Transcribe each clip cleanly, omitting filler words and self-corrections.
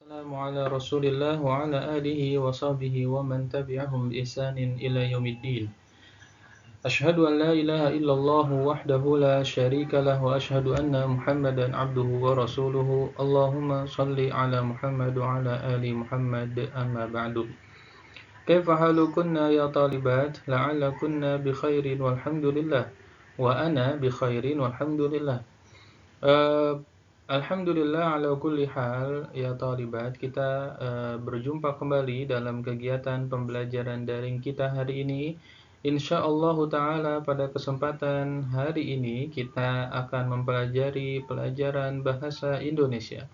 Assalamu ala Rasulillah wa ala alihi wa sahbihi wa man tabi'ahum bi ihsanin ila yaumiddin. Asyhadu an la ilaha illallah wahdahu la syarika lah wa asyhadu anna Muhammadan abduhu wa rasuluhu. Allahumma shalli ala Muhammad wa ala ali Muhammad amma ba'du. Kaifa halukunna ya talibat? La'allakunna bi khairin walhamdulillah. Wa ana bi khairin walhamdulillah. Eh, Alhamdulillah ala kulli hal ya talibat, kita berjumpa kembali dalam kegiatan pembelajaran daring kita hari ini. Insyaallah taala pada kesempatan hari ini kita akan mempelajari pelajaran bahasa Indonesia.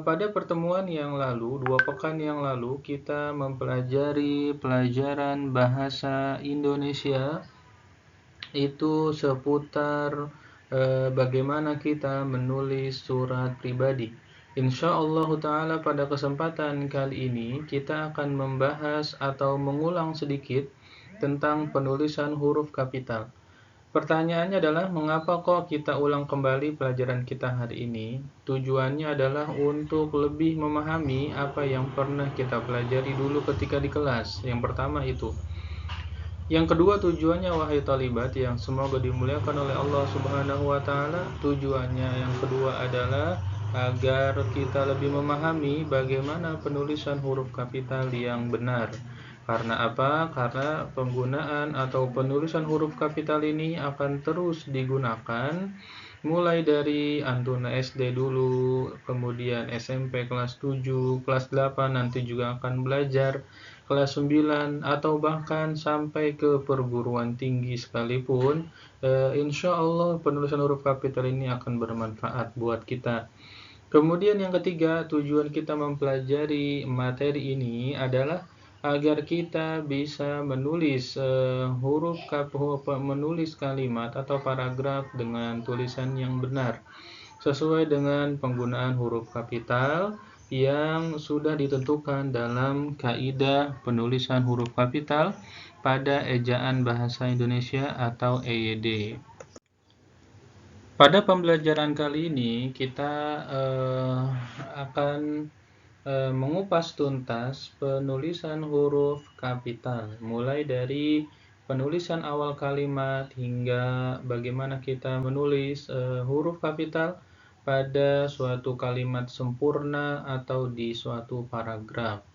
Pada pertemuan yang lalu, 2 pekan yang lalu, kita mempelajari pelajaran bahasa Indonesia itu seputar bagaimana kita menulis surat pribadi. Insyaallah taala pada kesempatan kali ini kita akan membahas atau mengulang sedikit tentang penulisan huruf kapital. Pertanyaannya adalah mengapa kok kita ulang kembali pelajaran kita hari ini? Tujuannya adalah untuk lebih memahami apa yang pernah kita pelajari dulu ketika di kelas. Yang pertama itu. Yang kedua, tujuannya wahai talibat yang semoga dimuliakan oleh Allah Subhanahu wa taala, tujuannya yang kedua adalah agar kita lebih memahami bagaimana penulisan huruf kapital yang benar. Karena apa? Karena penggunaan atau penulisan huruf kapital ini akan terus digunakan mulai dari Antuna SD dulu, kemudian SMP kelas 7, kelas 8 nanti juga akan belajar kelas 9 atau bahkan sampai ke perguruan tinggi sekalipun, insya Allah penulisan huruf kapital ini akan bermanfaat buat kita. Kemudian yang ketiga, tujuan kita mempelajari materi ini adalah agar kita bisa menulis menulis kalimat atau paragraf dengan tulisan yang benar sesuai dengan penggunaan huruf kapital yang sudah ditentukan dalam kaidah penulisan huruf kapital pada Ejaan Bahasa Indonesia atau EYD. Pada pembelajaran kali ini kita akan mengupas tuntas penulisan huruf kapital, mulai dari penulisan awal kalimat hingga bagaimana kita menulis huruf kapital pada suatu kalimat sempurna atau di suatu paragraf.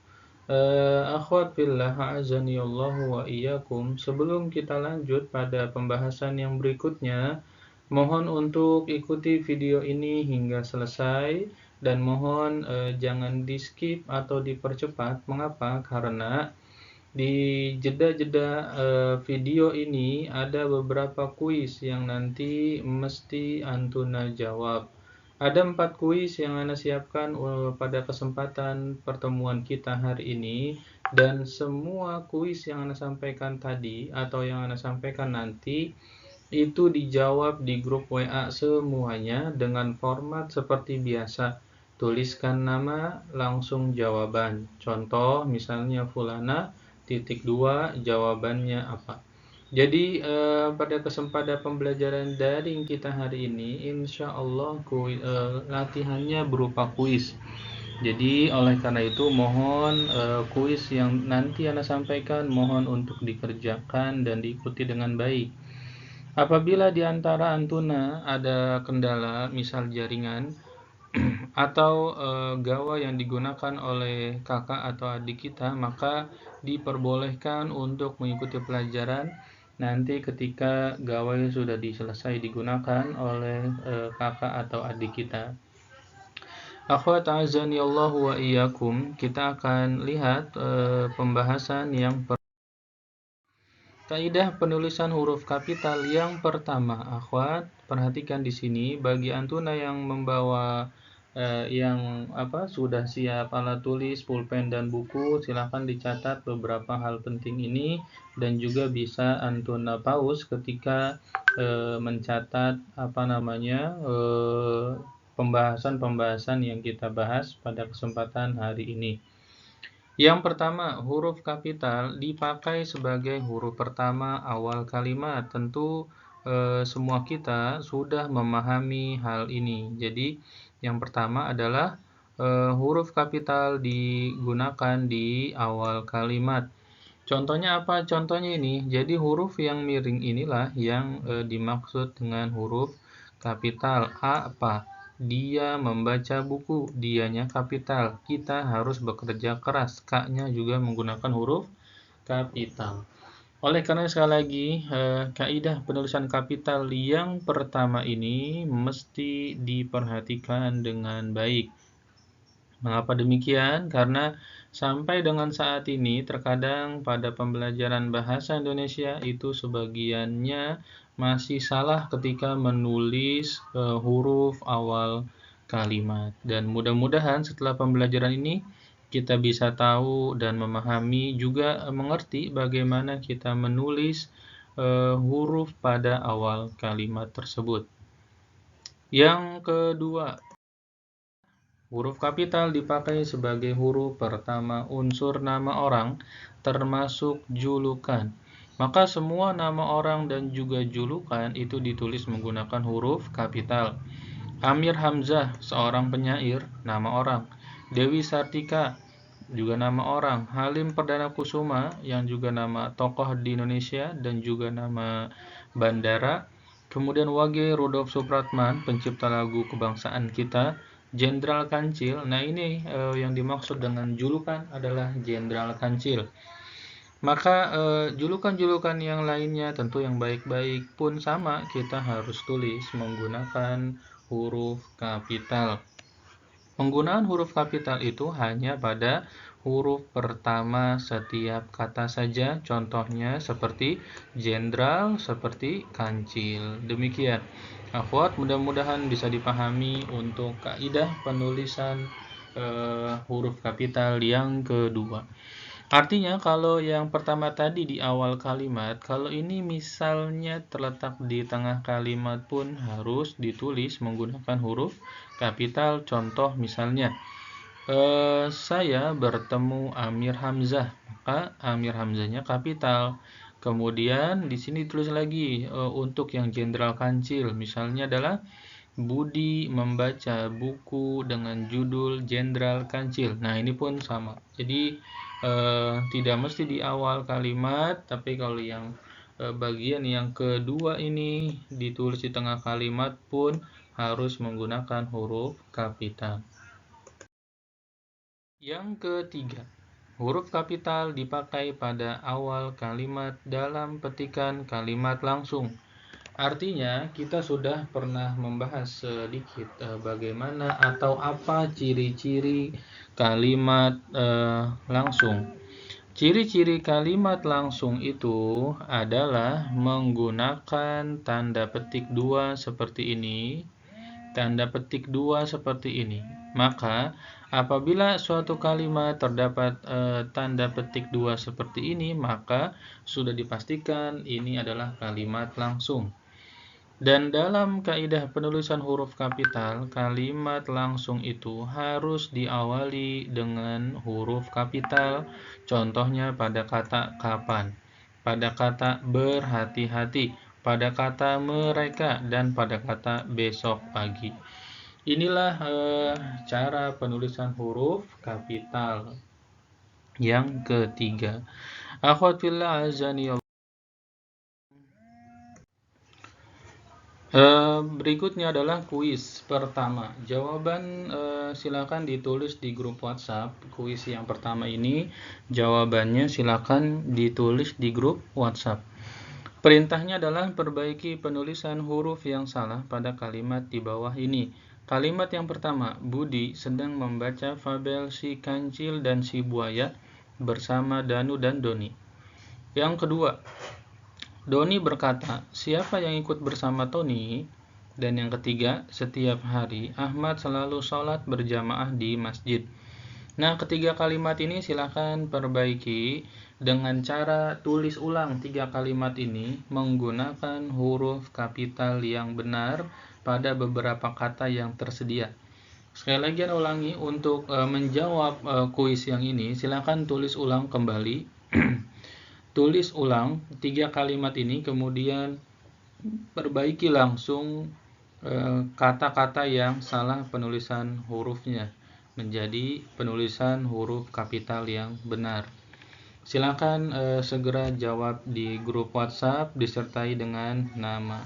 Akhwat fillah a'azanillahu wa iyyakum, sebelum kita lanjut pada pembahasan yang berikutnya, mohon untuk ikuti video ini hingga selesai dan mohon jangan di-skip atau dipercepat. Mengapa? Karena di jeda-jeda video ini ada beberapa kuis yang nanti mesti Antuna jawab. Ada 4 kuis yang Ana siapkan pada kesempatan pertemuan kita hari ini, dan semua kuis yang Ana sampaikan tadi atau yang Ana sampaikan nanti itu dijawab di grup WA semuanya dengan format seperti biasa. Tuliskan nama, langsung jawaban. Contoh misalnya Fulana, titik 2, jawabannya apa. Jadi pada kesempatan pembelajaran daring kita hari ini, insya Allah latihannya berupa kuis. Jadi oleh karena itu mohon kuis yang nanti Anda sampaikan mohon untuk dikerjakan dan diikuti dengan baik. Apabila di antara Antuna ada kendala, misal jaringan atau gawai yang digunakan oleh kakak atau adik kita, maka diperbolehkan untuk mengikuti pelajaran nanti ketika gawai sudah selesai digunakan oleh kakak atau adik kita. Akhwat azani Allah wa iyyakum, kita akan lihat pembahasan yang kaidah penulisan huruf kapital yang pertama. Akhwat, perhatikan di sini bagi Antuna yang membawa sudah siap alat tulis, pulpen dan buku, silahkan dicatat beberapa hal penting ini dan juga bisa Antuna pause ketika mencatat pembahasan-pembahasan yang kita bahas pada kesempatan hari ini. Yang pertama, huruf kapital dipakai sebagai huruf pertama awal kalimat. Tentu semua kita sudah memahami hal ini. Jadi, yang pertama adalah huruf kapital digunakan di awal kalimat. Contohnya apa? Contohnya ini, jadi huruf yang miring inilah yang dimaksud dengan huruf kapital. A apa? Dia membaca buku, dianya kapital. Kita harus bekerja keras. K-nya juga menggunakan huruf kapital. Oleh karena sekali lagi, kaidah penulisan kapital yang pertama ini mesti diperhatikan dengan baik. Mengapa demikian? Karena sampai dengan saat ini terkadang pada pembelajaran bahasa Indonesia itu sebagiannya masih salah ketika menulis huruf awal kalimat. Dan mudah-mudahan setelah pembelajaran ini kita bisa tahu dan memahami juga mengerti bagaimana kita menulis huruf pada awal kalimat tersebut. Yang kedua, huruf kapital dipakai sebagai huruf pertama unsur nama orang, termasuk julukan. Maka semua nama orang dan juga julukan itu ditulis menggunakan huruf kapital. Amir Hamzah, seorang penyair, nama orang. Dewi Sartika, juga nama orang. Halim Perdana Kusuma, yang juga nama tokoh di Indonesia dan juga nama bandara. Kemudian Wage Rudolf Supratman, pencipta lagu kebangsaan kita. Jenderal Kancil, nah ini yang dimaksud dengan julukan adalah Jenderal Kancil. Maka julukan-julukan yang lainnya tentu yang baik-baik pun sama, kita harus tulis menggunakan huruf kapital. Penggunaan huruf kapital itu hanya pada huruf pertama setiap kata saja, contohnya seperti jenderal, seperti kancil. Demikian. Akhwat, mudah-mudahan bisa dipahami untuk kaidah penulisan huruf kapital yang kedua. Artinya kalau yang pertama tadi di awal kalimat, kalau ini misalnya terletak di tengah kalimat pun harus ditulis menggunakan huruf kapital. Contoh misalnya, saya bertemu Amir Hamzah, maka Amir Hamzahnya kapital. Kemudian di sini tulis lagi untuk yang Jenderal Kancil, misalnya adalah Budi membaca buku dengan judul Jenderal Kancil. Nah, ini pun sama. Jadi tidak mesti di awal kalimat, tapi kalau yang bagian yang kedua ini ditulis di tengah kalimat pun harus menggunakan huruf kapital. Yang ketiga, huruf kapital dipakai pada awal kalimat dalam petikan kalimat langsung. Artinya, kita sudah pernah membahas sedikit bagaimana atau apa ciri-ciri kalimat langsung. Ciri-ciri kalimat langsung itu adalah menggunakan tanda petik dua seperti ini, tanda petik dua seperti ini. Maka, apabila suatu kalimat terdapat tanda petik dua seperti ini, maka sudah dipastikan ini adalah kalimat langsung. Dan dalam kaidah penulisan huruf kapital, kalimat langsung itu harus diawali dengan huruf kapital. Contohnya pada kata kapan, pada kata berhati-hati, pada kata mereka, dan pada kata besok pagi. Inilah cara penulisan huruf kapital yang ketiga. Akhwat fillah azani. Berikutnya adalah kuis pertama. Jawaban silakan ditulis di grup WhatsApp. Kuis yang pertama ini jawabannya silakan ditulis di grup WhatsApp. Perintahnya adalah perbaiki penulisan huruf yang salah pada kalimat di bawah ini. Kalimat yang pertama, Budi sedang membaca fabel si kancil dan si buaya bersama Danu dan Doni. Yang kedua, Doni berkata, siapa yang ikut bersama Tony? Dan yang ketiga, setiap hari Ahmad selalu sholat berjamaah di masjid. Nah, ketiga kalimat ini silakan perbaiki dengan cara tulis ulang tiga kalimat ini menggunakan huruf kapital yang benar pada beberapa kata yang tersedia. Sekali lagi ulangi, untuk menjawab kuis yang ini silakan tulis ulang kembali. Tulis ulang tiga kalimat ini, kemudian perbaiki langsung kata-kata yang salah penulisan hurufnya. menjadi penulisan huruf kapital yang benar. Silakan segera jawab di grup WhatsApp disertai dengan nama.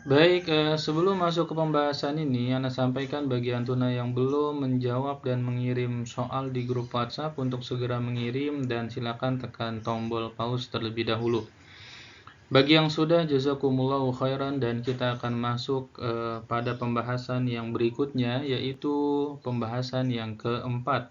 Baik, sebelum masuk ke pembahasan ini, Anda sampaikan bagi Antuna yang belum menjawab dan mengirim soal di grup WhatsApp untuk segera mengirim dan silakan tekan tombol pause terlebih dahulu. Bagi yang sudah, jazakumullahu khairan, dan kita akan masuk pada pembahasan yang berikutnya, yaitu pembahasan yang keempat.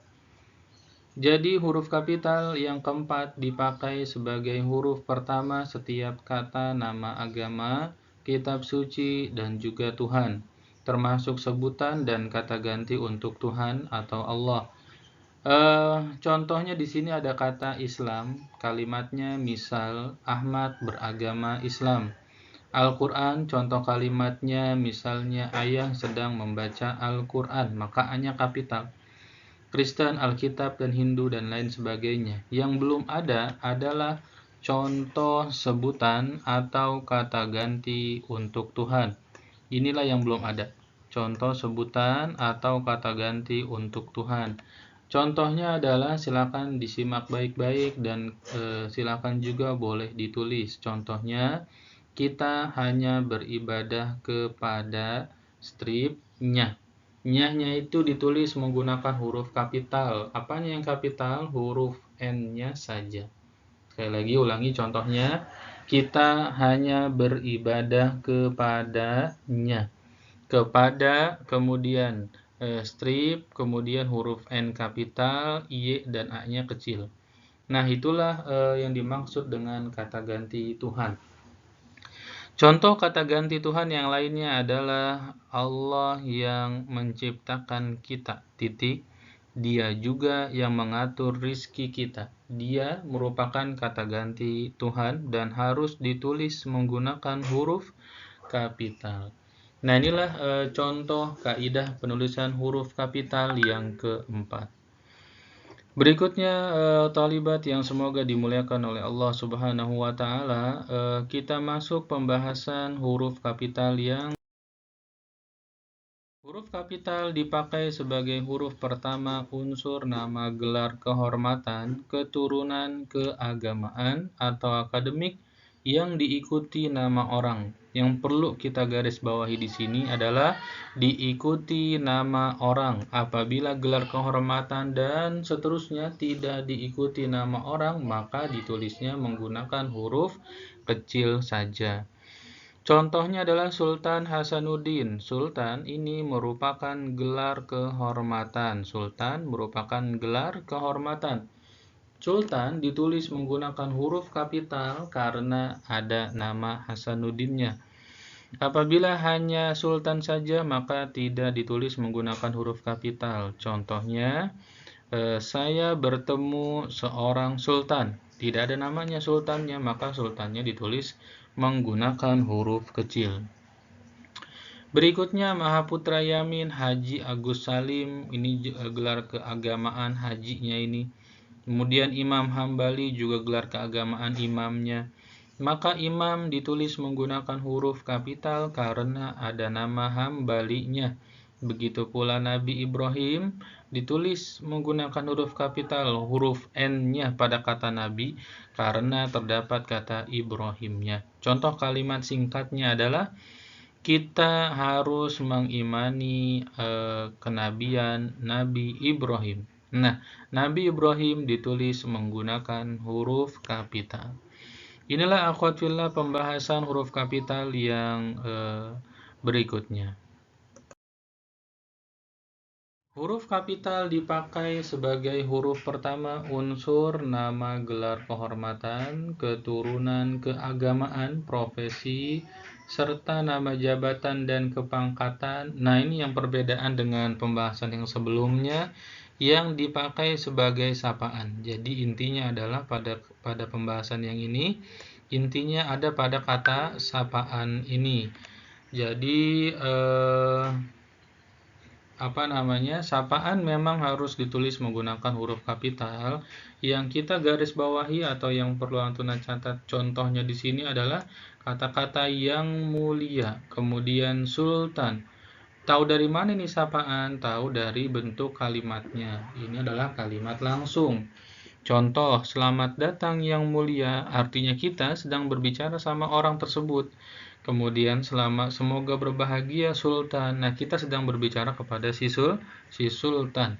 Jadi huruf kapital yang keempat dipakai sebagai huruf pertama setiap kata nama agama, kitab suci, dan juga Tuhan, termasuk sebutan dan kata ganti untuk Tuhan atau Allah. Contohnya di sini ada kata Islam, kalimatnya misal Ahmad beragama Islam. Al-Quran, contoh kalimatnya misalnya ayah sedang membaca Al-Quran, maka A-nya kapital. Kristen, Alkitab, dan Hindu, dan lain sebagainya. Yang belum ada adalah contoh sebutan atau kata ganti untuk Tuhan. Inilah yang belum ada. Contoh sebutan atau kata ganti untuk Tuhan. Contohnya adalah, silakan disimak baik-baik dan silakan juga boleh ditulis. Contohnya, kita hanya beribadah kepada stripnya. Nya itu ditulis menggunakan huruf kapital. Apanya yang kapital? Huruf N-nya saja. Sekali lagi ulangi contohnya. Kita hanya beribadah kepadanya. Kepada, kemudian strip, kemudian huruf N kapital, Y dan A-nya kecil. Nah, itulah yang dimaksud dengan kata ganti Tuhan. Contoh kata ganti Tuhan yang lainnya adalah Allah yang menciptakan kita, titik. Dia juga yang mengatur rizki kita. Dia merupakan kata ganti Tuhan dan harus ditulis menggunakan huruf kapital. Nah, inilah contoh kaidah penulisan huruf kapital yang keempat. Berikutnya, talibat yang semoga dimuliakan oleh Allah Subhanahu wa Ta'ala, kita masuk pembahasan huruf kapital yang huruf kapital dipakai sebagai huruf pertama unsur nama gelar kehormatan, keturunan, keagamaan, atau akademik yang diikuti nama orang. Yang perlu kita garis bawahi di sini adalah diikuti nama orang. Apabila gelar kehormatan dan seterusnya tidak diikuti nama orang, maka ditulisnya menggunakan huruf kecil saja. Contohnya adalah Sultan Hasanuddin. Sultan ini merupakan gelar kehormatan. Sultan merupakan gelar kehormatan. Sultan ditulis menggunakan huruf kapital karena ada nama Hasanuddinnya. Apabila hanya Sultan saja, maka tidak ditulis menggunakan huruf kapital. Contohnya, saya bertemu seorang sultan. Tidak ada namanya sultannya, maka sultannya ditulis menggunakan huruf kecil. Berikutnya, Mahaputra Yamin Haji Agus Salim, ini gelar keagamaan hajinya ini. Kemudian Imam Hambali juga gelar keagamaan imamnya. Maka imam ditulis menggunakan huruf kapital karena ada nama Hambalinya. Begitu pula Nabi Ibrahim ditulis menggunakan huruf kapital, huruf N-nya pada kata Nabi karena terdapat kata Ibrahimnya. Contoh kalimat singkatnya adalah, kita harus mengimani kenabian Nabi Ibrahim. Nah, Nabi Ibrahim ditulis menggunakan huruf kapital. Inilah akhwat fillah pembahasan huruf kapital yang berikutnya. Huruf kapital dipakai sebagai huruf pertama unsur nama gelar kehormatan, keturunan, keagamaan, profesi, serta nama jabatan dan kepangkatan. Nah, ini yang perbedaan dengan pembahasan yang sebelumnya yang dipakai sebagai sapaan. Jadi intinya adalah pada pembahasan yang ini, intinya ada pada kata sapaan ini. Jadi sapaan memang harus ditulis menggunakan huruf kapital. Yang kita garis bawahi atau yang perlu Antuna catat contohnya di sini adalah kata-kata yang mulia, kemudian sultan. Tahu dari mana ini sapaan? Tahu dari bentuk kalimatnya. Ini adalah kalimat langsung. Contoh, selamat datang yang mulia, artinya kita sedang berbicara sama orang tersebut. Kemudian semoga berbahagia Sultan. Nah, kita sedang berbicara kepada si Sultan.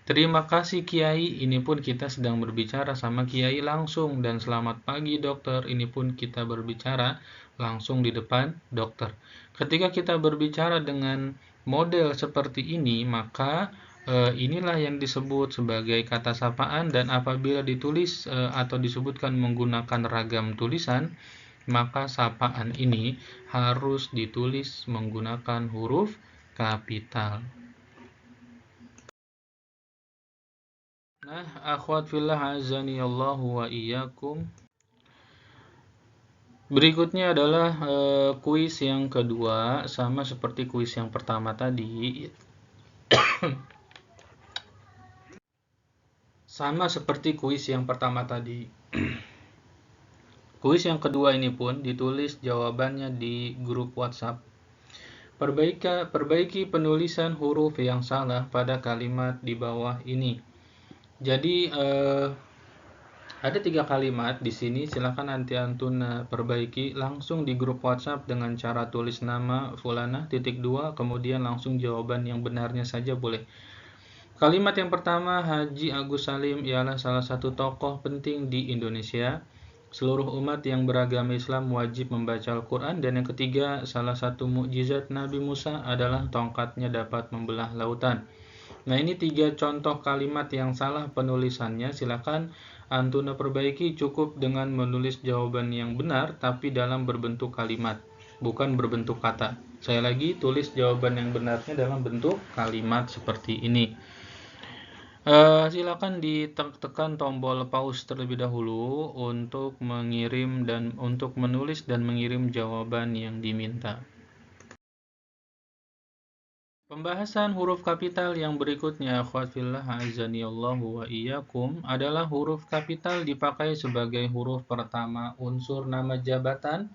Terima kasih Kiai, ini pun kita sedang berbicara sama Kiai langsung. Dan selamat pagi dokter, ini pun kita berbicara langsung di depan dokter. Ketika kita berbicara dengan model seperti ini, maka inilah yang disebut sebagai kata sapaan, dan apabila ditulis atau disebutkan menggunakan ragam tulisan, maka sapaan ini harus ditulis menggunakan huruf kapital. Nah, akhwat fillah azanillahu wa iyyakum. Berikutnya adalah kuis yang kedua, sama seperti kuis yang pertama tadi. Sama seperti kuis yang pertama tadi. Kuis yang kedua ini pun ditulis jawabannya di grup WhatsApp. Perbaiki penulisan huruf yang salah pada kalimat di bawah ini. Jadi ada 3 kalimat di sini. Silakan nanti Antuna perbaiki langsung di grup WhatsApp dengan cara tulis nama fulana .2, kemudian langsung jawaban yang benarnya saja boleh. Kalimat yang pertama, Haji Agus Salim ialah salah satu tokoh penting di Indonesia. Seluruh umat yang beragama Islam wajib membaca Al-Quran. Dan yang ketiga, salah satu mukjizat Nabi Musa adalah tongkatnya dapat membelah lautan. Nah, ini 3 contoh kalimat yang salah penulisannya. Silakan Antuna perbaiki, cukup dengan menulis jawaban yang benar tapi dalam berbentuk kalimat, bukan berbentuk kata. Saya lagi, tulis jawaban yang benarnya dalam bentuk kalimat seperti ini. Silakan ditekan tombol pause terlebih dahulu untuk mengirim dan untuk menulis dan mengirim jawaban yang diminta. Pembahasan huruf kapital yang berikutnya, akhwat fillah azanillahu wa iyyakum, adalah huruf kapital dipakai sebagai huruf pertama unsur nama jabatan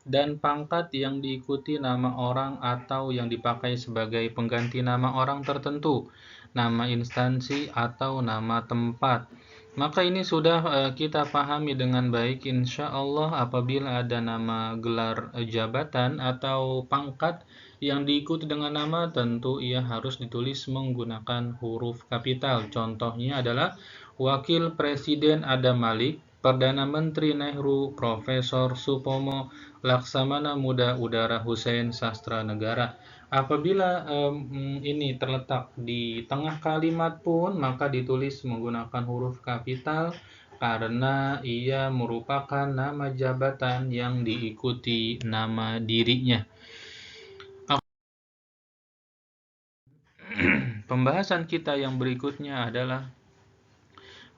dan pangkat yang diikuti nama orang atau yang dipakai sebagai pengganti nama orang tertentu, nama instansi atau nama tempat. Maka ini sudah kita pahami dengan baik insya Allah. Apabila ada nama gelar jabatan atau pangkat yang diikuti dengan nama, tentu ia harus ditulis menggunakan huruf kapital. Contohnya adalah Wakil Presiden Adam Malik, Perdana Menteri Nehru, Profesor Supomo, Laksamana Muda Udara Hussein Sastra Negara. Apabila ini terletak di tengah kalimat pun, maka ditulis menggunakan huruf kapital karena ia merupakan nama jabatan yang diikuti nama dirinya. Pembahasan kita yang berikutnya adalah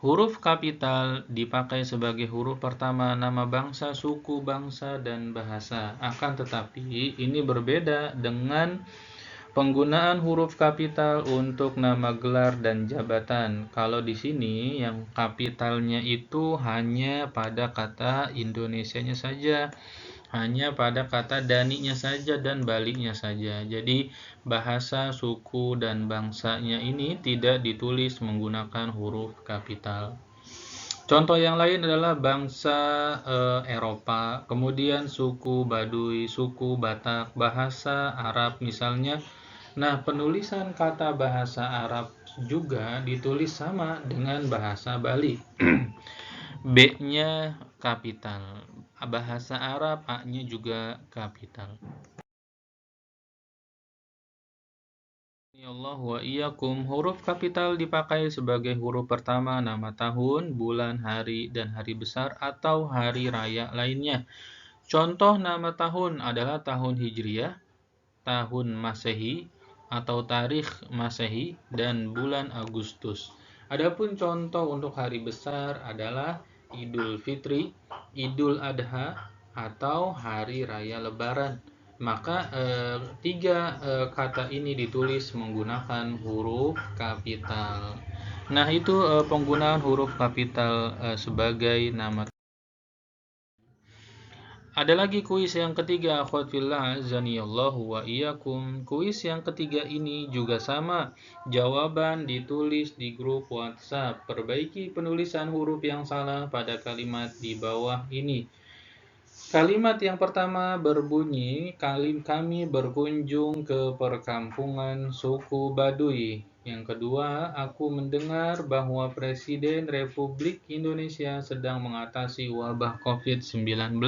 huruf kapital dipakai sebagai huruf pertama nama bangsa, suku, bangsa, dan bahasa. Akan tetapi ini berbeda dengan penggunaan huruf kapital untuk nama gelar dan jabatan. Kalau di sini yang kapitalnya itu hanya pada kata Indonesianya saja, hanya pada kata daninya saja dan baliknya saja. Jadi bahasa, suku, dan bangsanya ini tidak ditulis menggunakan huruf kapital. Contoh yang lain adalah bangsa Eropa, kemudian suku Baduy, suku Batak, bahasa Arab misalnya. Nah, penulisan kata bahasa Arab juga ditulis sama dengan bahasa Bali. B-nya kapital. Bahasa Arab A-nya juga kapital. Allah wa iyyakum, huruf kapital dipakai sebagai huruf pertama nama tahun, bulan, hari, dan hari besar atau hari raya lainnya. Contoh nama tahun adalah tahun Hijriah, tahun Masehi, atau tarikh Masehi, dan bulan Agustus. Adapun contoh untuk hari besar adalah Idul Fitri, Idul Adha, atau hari raya Lebaran. Maka tiga kata ini ditulis menggunakan huruf kapital. Nah, itu penggunaan huruf kapital sebagai nama. Ada lagi kuis yang ketiga, akhwat fillah azanillahu wa iyyakum. Kuis yang ketiga ini juga sama. Jawaban ditulis di grup WhatsApp. Perbaiki penulisan huruf yang salah pada kalimat di bawah ini. Kalimat yang pertama berbunyi, kami berkunjung ke perkampungan suku Baduy. Yang kedua, aku mendengar bahwa Presiden Republik Indonesia sedang mengatasi wabah COVID-19.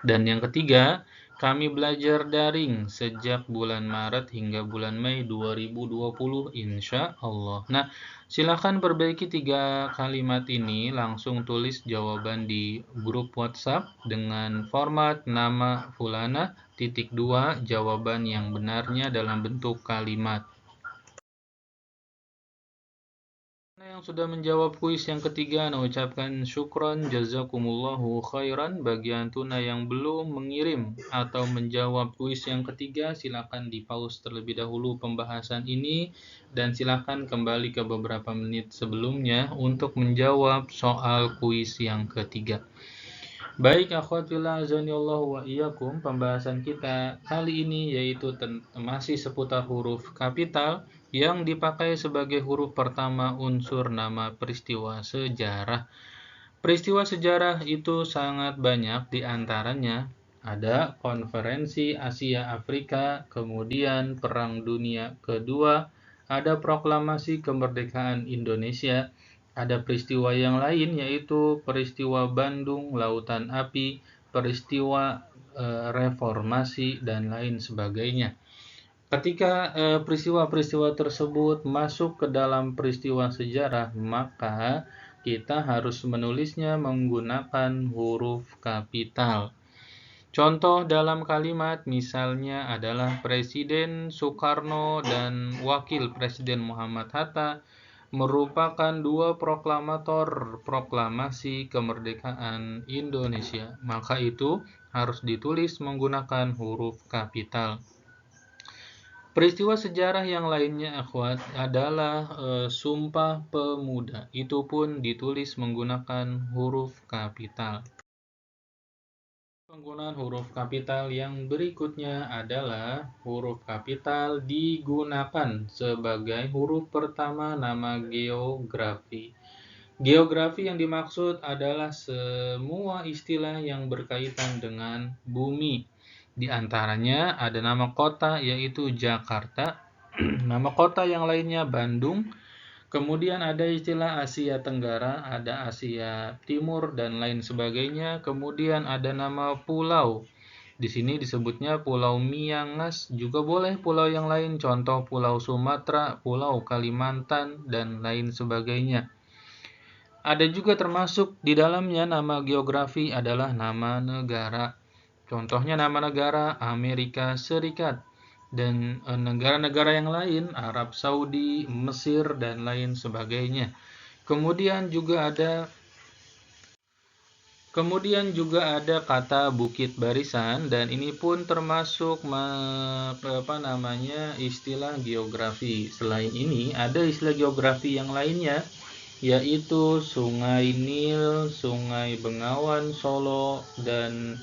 Dan yang ketiga, kami belajar daring sejak bulan Maret hingga bulan Mei 2020 insya Allah. Nah, silakan perbaiki tiga kalimat ini, langsung tulis jawaban di grup WhatsApp dengan format nama fulana, _2, jawaban yang benarnya dalam bentuk kalimat. Yang sudah menjawab kuis yang ketiga, Ana ucapkan syukron jazakumullahu khairan. Bagi Antuna yang belum mengirim atau menjawab kuis yang ketiga, silakan di pause terlebih dahulu pembahasan ini dan silakan kembali ke beberapa menit sebelumnya untuk menjawab soal kuis yang ketiga. Baik, akhwat fillah azanillahu wa iyyakum, pembahasan kita kali ini yaitu masih seputar huruf kapital yang dipakai sebagai huruf pertama unsur nama peristiwa sejarah. Peristiwa sejarah itu sangat banyak, di antaranya ada konferensi Asia Afrika, kemudian Perang Dunia Kedua, ada proklamasi kemerdekaan Indonesia, ada peristiwa yang lain yaitu peristiwa Bandung Lautan Api, peristiwa reformasi dan lain sebagainya. Ketika peristiwa-peristiwa tersebut masuk ke dalam peristiwa sejarah, maka kita harus menulisnya menggunakan huruf kapital. Contoh dalam kalimat misalnya adalah Presiden Soekarno dan Wakil Presiden Muhammad Hatta merupakan dua proklamator proklamasi kemerdekaan Indonesia. Maka itu harus ditulis menggunakan huruf kapital. Peristiwa sejarah yang lainnya, akhwat, adalah Sumpah Pemuda. Itu pun ditulis menggunakan huruf kapital. Penggunaan huruf kapital yang berikutnya adalah huruf kapital digunakan sebagai huruf pertama nama geografi. Geografi yang dimaksud adalah semua istilah yang berkaitan dengan bumi. Di antaranya ada nama kota yaitu Jakarta, nama kota yang lainnya Bandung. Kemudian ada istilah Asia Tenggara, ada Asia Timur dan lain sebagainya. Kemudian ada nama pulau. Di sini disebutnya Pulau Miangas, juga boleh pulau yang lain, contoh Pulau Sumatera, Pulau Kalimantan dan lain sebagainya. Ada juga termasuk di dalamnya nama geografi adalah nama negara. Contohnya nama negara Amerika Serikat dan negara-negara yang lain, Arab Saudi, Mesir dan lain sebagainya. Kemudian juga ada kata Bukit Barisan, dan ini pun termasuk istilah geografi. Selain ini ada istilah geografi yang lainnya yaitu Sungai Nil, Sungai Bengawan Solo, dan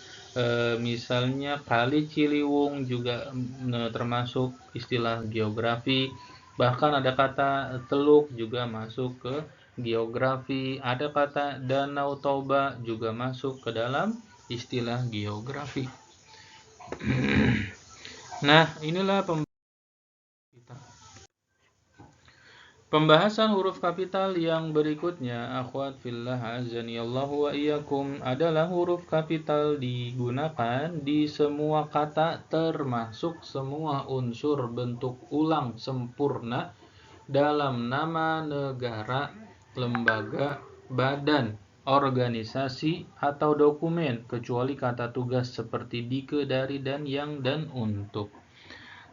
misalnya Kali Ciliwung juga termasuk istilah geografi. Bahkan ada kata Teluk juga masuk ke geografi. Ada kata Danau Toba juga masuk ke dalam istilah geografi. Nah, inilah pembahasan huruf kapital yang berikutnya, akhwat fillah azanillahu wa iyyakum, adalah huruf kapital digunakan di semua kata termasuk semua unsur bentuk ulang sempurna dalam nama negara, lembaga, badan, organisasi, atau dokumen, kecuali kata tugas seperti dike, dari, dan, yang, dan, untuk.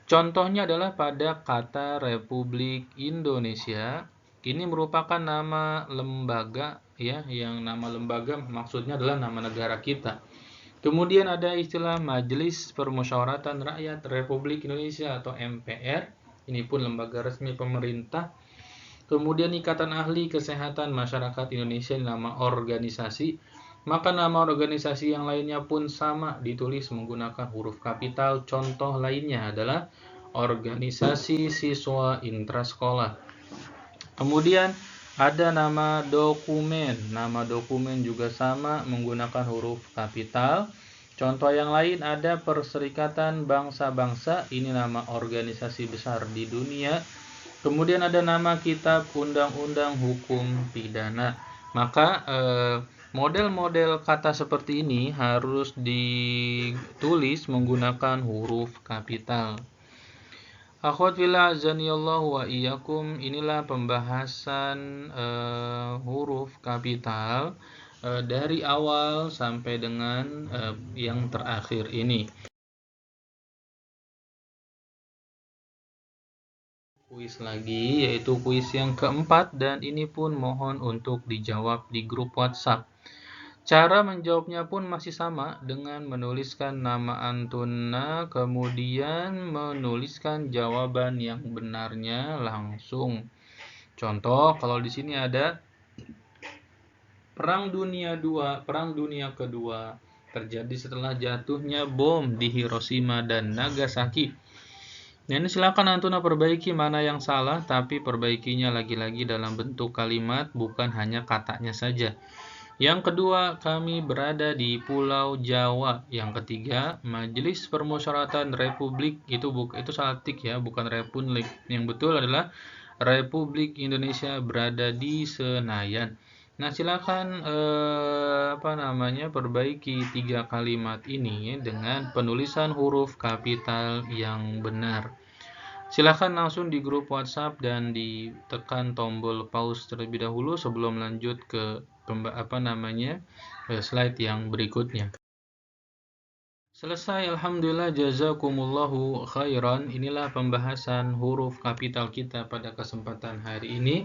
Contohnya adalah pada kata Republik Indonesia. Ini merupakan nama lembaga, ya, yang nama lembaga maksudnya adalah nama negara kita. Kemudian ada istilah Majelis Permusyawaratan Rakyat Republik Indonesia atau MPR. Ini pun lembaga resmi pemerintah. Kemudian Ikatan Ahli Kesehatan Masyarakat Indonesia, nama organisasi. Maka nama organisasi yang lainnya pun sama, ditulis menggunakan huruf kapital. Contoh lainnya adalah Organisasi Siswa Intrasekolah. Kemudian ada nama dokumen. Nama dokumen juga sama menggunakan huruf kapital. Contoh yang lain ada Perserikatan Bangsa-Bangsa. Ini nama organisasi besar di dunia. Kemudian ada nama Kitab Undang-Undang Hukum Pidana. Maka model-model kata seperti ini harus ditulis menggunakan huruf kapital. Akhwat fillah azanillahu wa iyyakum, inilah pembahasan huruf kapital dari awal sampai dengan yang terakhir ini. Kuis lagi, yaitu kuis yang keempat, dan ini pun mohon untuk dijawab di grup WhatsApp. Cara menjawabnya pun masih sama dengan menuliskan nama antunna, kemudian menuliskan jawaban yang benarnya langsung. Contoh, kalau di sini ada Perang Dunia Kedua terjadi setelah jatuhnya bom di Hiroshima dan Nagasaki. Nah, ini silakan antuna perbaiki mana yang salah, tapi perbaikinya lagi-lagi dalam bentuk kalimat, bukan hanya katanya saja. Yang kedua, kami berada di Pulau Jawa. Yang ketiga, Majelis Permusyawaratan Republik, itu salah tik ya, bukan Republik. Yang betul adalah Republik Indonesia berada di Senayan. Nah, silakan perbaiki 3 kalimat ini dengan penulisan huruf kapital yang benar. Silakan langsung di grup WhatsApp dan ditekan tombol pause terlebih dahulu sebelum lanjut ke slide yang berikutnya. Selesai, alhamdulillah, jazakumullahu khairan. Inilah pembahasan huruf kapital kita pada kesempatan hari ini.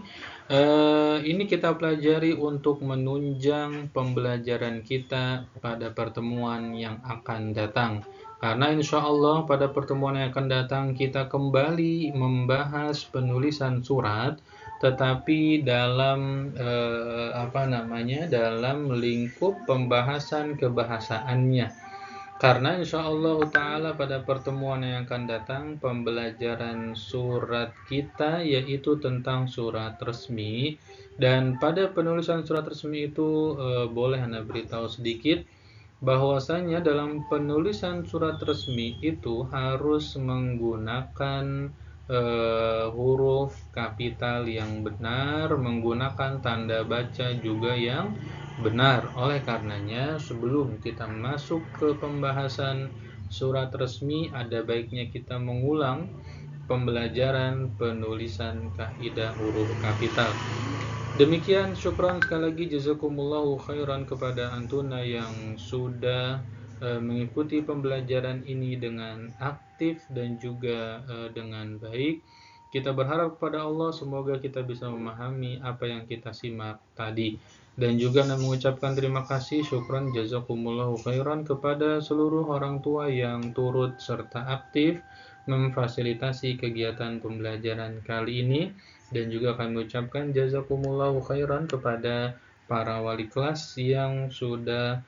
Ini kita pelajari untuk menunjang pembelajaran kita pada pertemuan yang akan datang. Karena insya Allah pada pertemuan yang akan datang kita kembali membahas penulisan surat, tetapi dalam dalam lingkup pembahasan kebahasaannya. Karena insya Allah Ta'ala pada pertemuan yang akan datang pembelajaran surat kita yaitu tentang surat resmi. Dan pada penulisan surat resmi itu boleh Anda beritahu sedikit bahwasanya dalam penulisan surat resmi itu harus menggunakan huruf kapital yang benar, menggunakan tanda baca juga yang benar. Oleh karenanya, sebelum kita masuk ke pembahasan surat resmi, ada baiknya kita mengulang pembelajaran penulisan kaidah huruf kapital. Demikian, syukran sekali lagi, jazakumullahu khairan kepada antuna yang sudah mengikuti pembelajaran ini dengan aktif dan juga dengan baik. Kita berharap kepada Allah semoga kita bisa memahami apa yang kita simak tadi. Dan juga mengucapkan terima kasih, syukran, jazakumullahu khairan kepada seluruh orang tua yang turut serta aktif memfasilitasi kegiatan pembelajaran kali ini. Dan juga kami ucapkan jazakumullahu khairan kepada para wali kelas yang sudah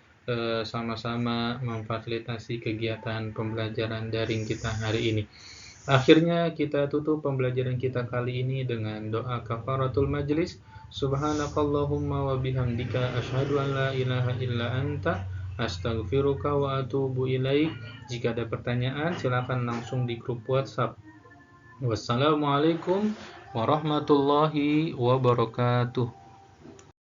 sama-sama memfasilitasi kegiatan pembelajaran daring kita hari ini. Akhirnya kita tutup pembelajaran kita kali ini dengan doa kafaratul majlis. Subhanakallahumma wa bihamdika asyhadu an la ilaha illa anta astaghfiruka wa atubu ilaik. Jika ada pertanyaan silakan langsung di grup WhatsApp. Wassalamualaikum warahmatullahi wabarakatuh.